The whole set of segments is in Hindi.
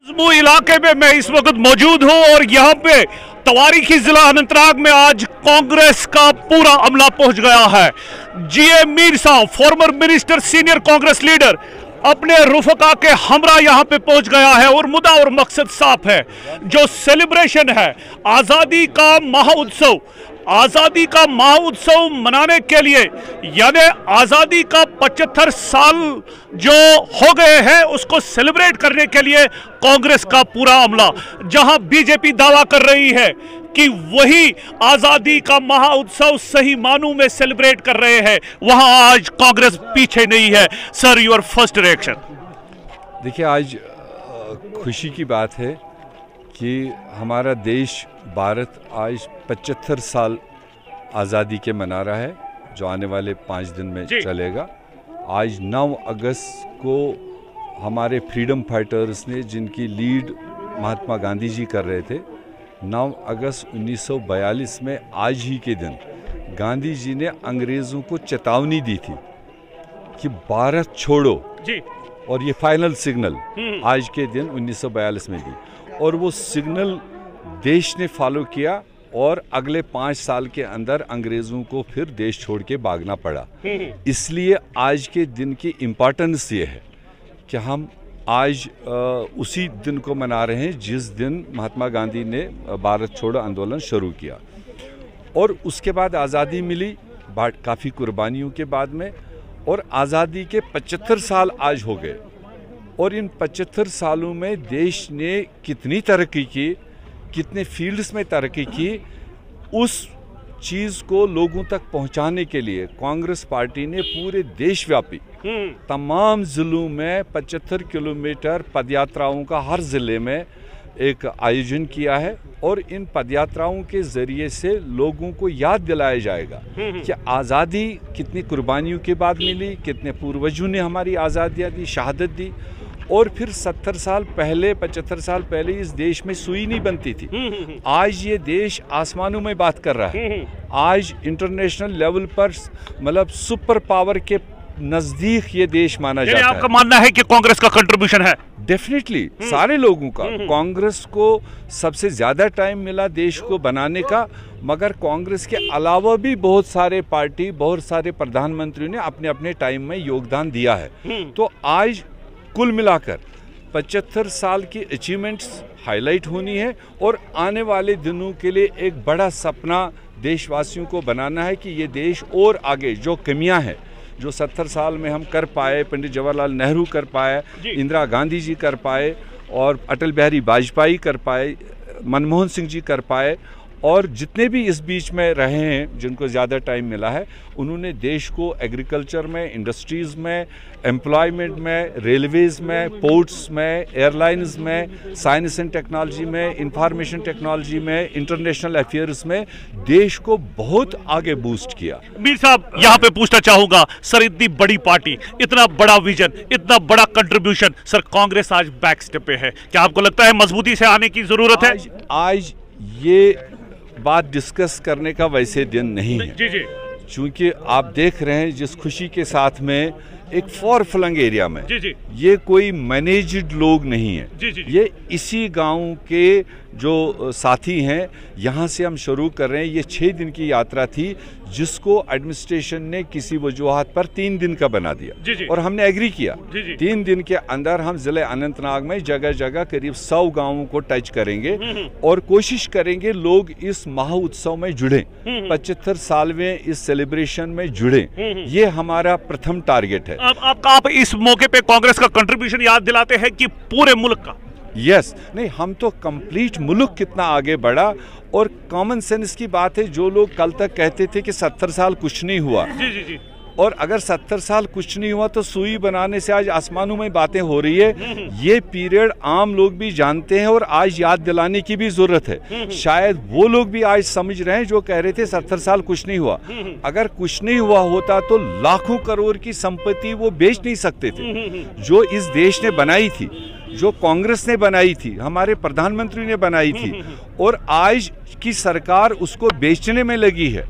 जम्मू इलाके में मैं इस वक्त मौजूद हूं और यहां पे तवारीखी जिला अनंतनाग में आज कांग्रेस का पूरा अमला पहुंच गया है। जीए मीर साहब, former minister, senior Congress leader, अपने रुफका के हमरा यहां पे पहुंच गया है और मुद्दा और मकसद साफ है। जो सेलिब्रेशन है आजादी का महाउत्सव, आजादी का महाउत्सव मनाने के लिए, यानी आजादी का 75 साल जो हो गए हैं उसको सेलिब्रेट करने के लिए कांग्रेस का पूरा अमला, जहां बीजेपी दावा कर रही है कि वही आजादी का महाउत्सव सही मानों में सेलिब्रेट कर रहे हैं, वहां आज कांग्रेस पीछे नहीं है। Sir, your first reaction. देखिए, आज खुशी की बात है कि हमारा देश भारत आज 75 साल आज़ादी के मना रहा है, जो आने वाले 5 दिन में चलेगा। आज 9 अगस्त को हमारे फ्रीडम फाइटर्स ने, जिनकी लीड महात्मा गांधी जी कर रहे थे, 9 अगस्त 1942 में आज ही के दिन गांधी जी ने अंग्रेज़ों को चेतावनी दी थी कि भारत छोड़ो जी। और ये फाइनल सिग्नल आज के दिन 1942 में दी, और वो सिग्नल देश ने फॉलो किया और अगले 5 साल के अंदर अंग्रेज़ों को फिर देश छोड़ के भागना पड़ा। इसलिए आज के दिन की इम्पोर्टेंस ये है कि हम आज उसी दिन को मना रहे हैं जिस दिन महात्मा गांधी ने भारत छोड़ो आंदोलन शुरू किया, और उसके बाद आज़ादी मिली काफ़ी कुर्बानियों के बाद में, और आज़ादी के 75 साल आज हो गए। और इन 75 सालों में देश ने कितनी तरक्की की, कितने फील्ड्स में तरक्की की, उस चीज़ को लोगों तक पहुंचाने के लिए कांग्रेस पार्टी ने पूरे देशव्यापी तमाम ज़िलों में 75 किलोमीटर पदयात्राओं का हर ज़िले में एक आयोजन किया है। और इन पदयात्राओं के ज़रिए से लोगों को याद दिलाया जाएगा कि आज़ादी कितनी कुर्बानियों के बाद मिली, कितने पूर्वजों ने हमारी आज़ादियाँ दी, शहादत दी। और फिर 70 साल पहले, 75 साल पहले इस देश में सुई नहीं बनती थी। आज ये देश आसमानों में बात कर रहा है। आज इंटरनेशनल लेवल पर मतलब सुपर पावर के नज़दीक ये देश माना जाता है। आपका मानना है कि कांग्रेस का कंट्रीब्यूशन है? डेफिनेटली सारे लोगों का। कांग्रेस को सबसे ज़्यादा टाइम मिला देश को बनाने का, मगर कांग्रेस के अलावा भी बहुत सारे पार्टी, बहुत सारे प्रधानमंत्रियों ने अपने अपने टाइम में योगदान दिया है। तो आज कुल मिलाकर 75 साल की अचीवमेंट्स हाईलाइट होनी है, और आने वाले दिनों के लिए एक बड़ा सपना देशवासियों को बनाना है कि ये देश और आगे जो कमियां हैं, जो 70 साल में हम कर पाए, पंडित जवाहरलाल नेहरू कर पाए, इंदिरा गांधी जी कर पाए, और अटल बिहारी वाजपेयी कर पाए, मनमोहन सिंह जी कर पाए, और जितने भी इस बीच में रहे हैं जिनको ज़्यादा टाइम मिला है, उन्होंने देश को एग्रीकल्चर में, इंडस्ट्रीज़ में, एम्प्लॉयमेंट में, रेलवेज़ में, पोर्ट्स में, एयरलाइंस में, साइंस एंड टेक्नोलॉजी में, इंफॉर्मेशन टेक्नोलॉजी में, इंटरनेशनल अफेयर्स में देश को बहुत आगे बूस्ट किया। मीर साहब, यहाँ पे पूछना चाहूँगा, सर इतनी बड़ी पार्टी, इतना बड़ा विजन, इतना बड़ा कंट्रीब्यूशन, सर कांग्रेस आज बैक स्टेप पे है, क्या आपको लगता है मजबूती से आने की ज़रूरत है? आज ये बात डिस्कस करने का वैसे दिन नहीं है। जी जी। चूँकि आप देख रहे हैं जिस खुशी के साथ में एक फॉर फ्लंग एरिया में, जी जी, ये कोई मैनेज्ड लोग नहीं है। जी जी, ये इसी गांव के जो साथी हैं, यहाँ से हम शुरू कर रहे हैं। ये 6 दिन की यात्रा थी जिसको एडमिनिस्ट्रेशन ने किसी वजूहत पर 3 दिन का बना दिया। जी जी, और हमने एग्री किया। जी जी, 3 दिन के अंदर हम जिले अनंतनाग में जगह जगह करीब 100 गांवों को टच करेंगे और कोशिश करेंगे लोग इस महाउत्सव में जुड़ें, 75 सालवें इस सेलिब्रेशन में जुड़ें। ये हमारा प्रथम टारगेट है। आप इस मौके पे कांग्रेस का कंट्रीब्यूशन याद दिलाते हैं कि पूरे मुल्क का? यस, नहीं, हम तो कंप्लीट मुल्क कितना आगे बढ़ा, और कॉमन सेंस की बात है। जो लोग कल तक कहते थे कि 70 साल कुछ नहीं हुआ, जी जी जी, और अगर 70 साल कुछ नहीं हुआ तो सुई बनाने से आज आसमानों में बातें हो रही है। ये पीरियड आम लोग भी जानते हैं और आज याद दिलाने की भी जरूरत है। शायद वो लोग भी आज समझ रहे हैं जो कह रहे थे 70 साल कुछ नहीं हुआ। अगर कुछ नहीं हुआ होता तो लाखों करोड़ की संपत्ति वो बेच नहीं सकते थे जो इस देश ने बनाई थी। जो कांग्रेस ने बनाई थी, हमारे प्रधानमंत्री ने बनाई थी, और आज की सरकार उसको बेचने में लगी है।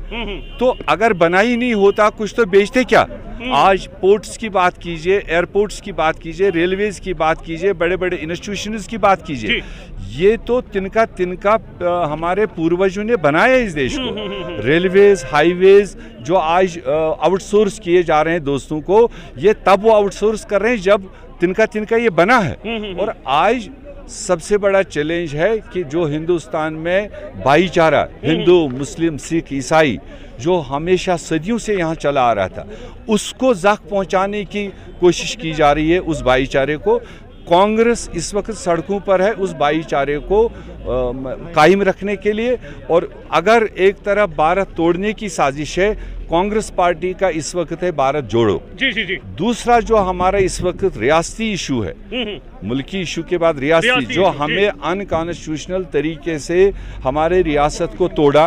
तो अगर बनाई नहीं होता कुछ तो बेचते क्या? आज पोर्ट्स की बात कीजिए, एयरपोर्ट्स की बात कीजिए, रेलवेज की बात कीजिए, बड़े बड़े इंस्टीट्यूशंस की बात कीजिए, ये तो तिनका तिनका हमारे पूर्वजों ने बनाया इस देश को। रेलवेज, हाईवेज जो आज आउटसोर्स किए जा रहे हैं दोस्तों को, ये तब वो आउटसोर्स कर रहे हैं जब तिनका तिनका ये बना है। और आज सबसे बड़ा चैलेंज है कि जो हिंदुस्तान में भाईचारा, हिंदू, मुस्लिम, सिख, ईसाई, जो हमेशा सदियों से यहाँ चला आ रहा था, उसको ज़ख्म पहुँचाने की कोशिश की जा रही है। उस भाईचारे को कांग्रेस इस वक्त सड़कों पर है, उस भाईचारे को कायम रखने के लिए। और अगर एक तरफ भारत तोड़ने की साजिश है, कांग्रेस पार्टी का इस वक्त है भारत जोड़ो। जी। दूसरा जो हमारा इस वक्त रियासती इशू है, मुल्की इशू के बाद रियासती, जो हमें अनकॉन्स्टिट्यूशनल तरीके से हमारे रियासत को तोड़ा,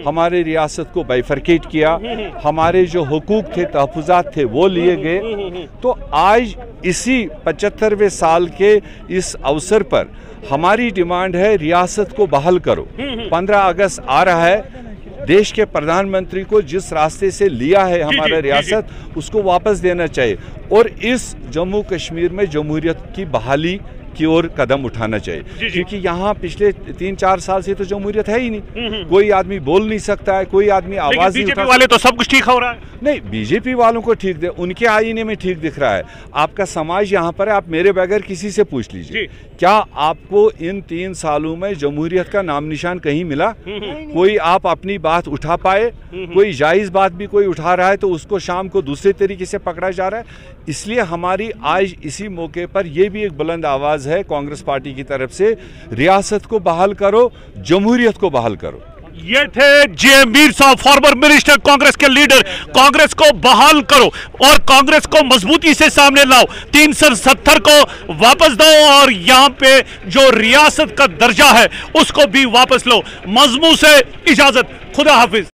हमारे रियासत को बाइफरकेट किया, हमारे जो हुकूक थे, तहफ़्फ़ुज़ात थे, वो लिए गए। तो आज इसी 75वें साल के इस अवसर पर हमारी डिमांड है, रियासत को बहाल करो। 15 अगस्त आ रहा है, देश के प्रधानमंत्री को जिस रास्ते से लिया है हमारा रियासत, उसको वापस देना चाहिए, और इस जम्मू कश्मीर में जमहूरियत की बहाली की ओर कदम उठाना चाहिए। क्योंकि यहाँ पिछले 3-4 साल से तो जमहूरियत है ही नहीं, कोई आदमी बोल नहीं सकता है, कोई आदमी आवाज नहीं उठा। वाले तो सब कुछ ठीक हो रहा है। नहीं, बीजेपी वालों को ठीक उनके आईने में ठीक दिख रहा है। आपका समाज यहाँ पर है, आप मेरे बगैर किसी से पूछ लीजिए, क्या आपको इन 3 सालों में जमहूरियत का नाम निशान कहीं मिला? कोई आप अपनी बात उठा पाए? कोई जायज बात भी कोई उठा रहा है तो उसको शाम को दूसरे तरीके से पकड़ा जा रहा है। इसलिए हमारी आज इसी मौके पर यह भी एक बुलंद आवाज है कांग्रेस पार्टी की तरफ से, रियासत को बहाल करो, जमहूरियत को बहाल करो। ये थे जे मीर साहब, फॉर्मर मिनिस्टर, कांग्रेस के लीडर। कांग्रेस को बहाल करो और कांग्रेस को मजबूती से सामने लाओ, 370 को वापस दो और यहाँ पे जो रियासत का दर्जा है उसको भी वापस लो। मजमू से इजाजत, खुदा हाफिज।